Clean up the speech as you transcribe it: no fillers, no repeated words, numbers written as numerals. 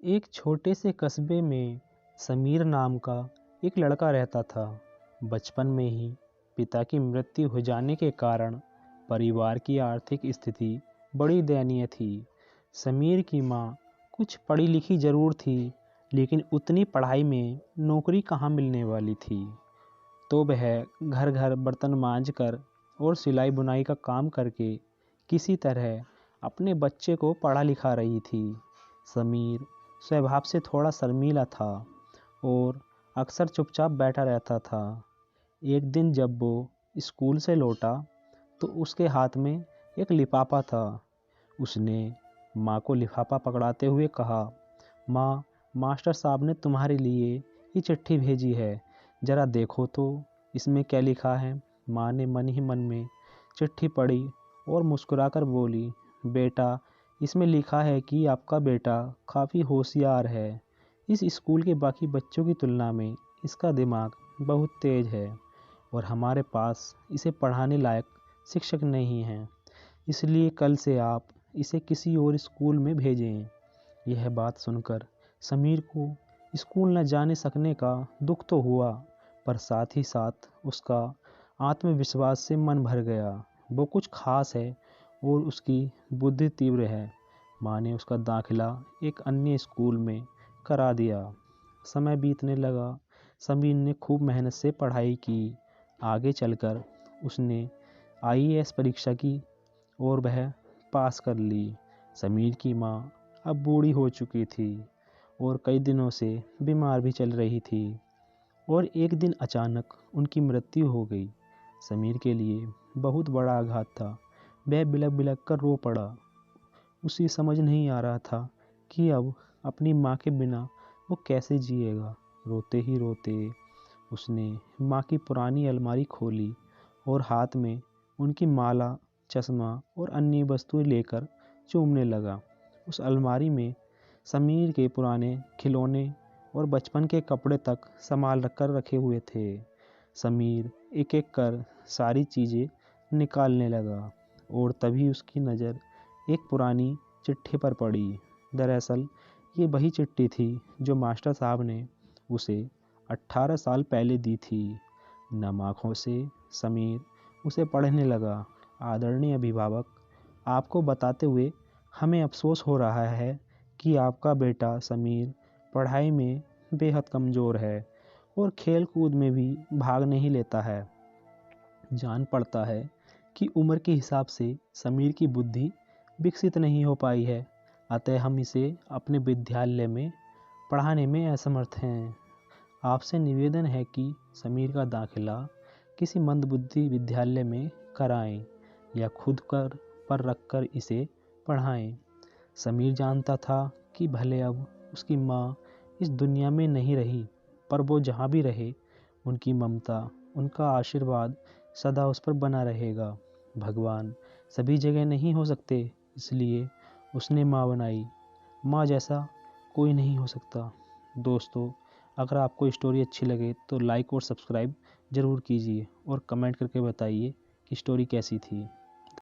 एक छोटे से कस्बे में समीर नाम का एक लड़का रहता था। बचपन में ही पिता की मृत्यु हो जाने के कारण परिवार की आर्थिक स्थिति बड़ी दयनीय थी। समीर की माँ कुछ पढ़ी लिखी जरूर थी, लेकिन उतनी पढ़ाई में नौकरी कहाँ मिलने वाली थी। तो वह घर घर बर्तन मांज कर और सिलाई बुनाई का काम करके किसी तरह अपने बच्चे को पढ़ा लिखा रही थी। समीर स्वभाव से थोड़ा शर्मीला था और अक्सर चुपचाप बैठा रहता था। एक दिन जब वो स्कूल से लौटा तो उसके हाथ में एक लिफाफा था। उसने माँ को लिफाफा पकड़ाते हुए कहा, माँ, मास्टर साहब ने तुम्हारे लिए ये चिट्ठी भेजी है, ज़रा देखो तो इसमें क्या लिखा है। माँ ने मन ही मन में चिट्ठी पढ़ी और मुस्कुराकर बोली, बेटा, इसमें लिखा है कि आपका बेटा काफ़ी होशियार है। इस स्कूल के बाकी बच्चों की तुलना में इसका दिमाग बहुत तेज है और हमारे पास इसे पढ़ाने लायक शिक्षक नहीं हैं, इसलिए कल से आप इसे किसी और स्कूल में भेजें। यह बात सुनकर समीर को स्कूल न जाने सकने का दुख तो हुआ, पर साथ ही साथ उसका आत्मविश्वास से मन भर गया। वो कुछ खास है और उसकी बुद्धि तीव्र है। माँ ने उसका दाखिला एक अन्य स्कूल में करा दिया। समय बीतने लगा। समीर ने खूब मेहनत से पढ़ाई की। आगे चलकर उसने आईएएस परीक्षा की और वह पास कर ली। समीर की माँ अब बूढ़ी हो चुकी थी और कई दिनों से बीमार भी चल रही थी और एक दिन अचानक उनकी मृत्यु हो गई। समीर के लिए बहुत बड़ा आघात था। वह बिलख बिलख कर रो पड़ा। उसे समझ नहीं आ रहा था कि अब अपनी माँ के बिना वो कैसे जिएगा। रोते ही रोते उसने माँ की पुरानी अलमारी खोली और हाथ में उनकी माला, चश्मा और अन्य वस्तुएं लेकर चूमने लगा। उस अलमारी में समीर के पुराने खिलौने और बचपन के कपड़े तक संभाल कर रखे हुए थे। समीर एक एक कर सारी चीज़ें निकालने लगा और तभी उसकी नज़र एक पुरानी चिट्ठी पर पड़ी। दरअसल ये वही चिट्ठी थी जो मास्टर साहब ने उसे 18 साल पहले दी थी। नम आँखों से समीर उसे पढ़ने लगा। आदरणीय अभिभावक, आपको बताते हुए हमें अफसोस हो रहा है कि आपका बेटा समीर पढ़ाई में बेहद कमज़ोर है और खेल कूद में भी भाग नहीं लेता है। जान पड़ता है कि उम्र के हिसाब से समीर की बुद्धि विकसित नहीं हो पाई है, अतः हम इसे अपने विद्यालय में पढ़ाने में असमर्थ हैं। आपसे निवेदन है कि समीर का दाखिला किसी मंदबुद्धि विद्यालय में कराएं या खुद पर रखकर इसे पढ़ाएं। समीर जानता था कि भले अब उसकी माँ इस दुनिया में नहीं रही, पर वो जहाँ भी रहे उनकी ममता, उनका आशीर्वाद सदा उस पर बना रहेगा। भगवान सभी जगह नहीं हो सकते, इसलिए उसने माँ बनाई। माँ जैसा कोई नहीं हो सकता। दोस्तों, अगर आपको स्टोरी अच्छी लगे तो लाइक और सब्सक्राइब ज़रूर कीजिए और कमेंट करके बताइए कि स्टोरी कैसी थी।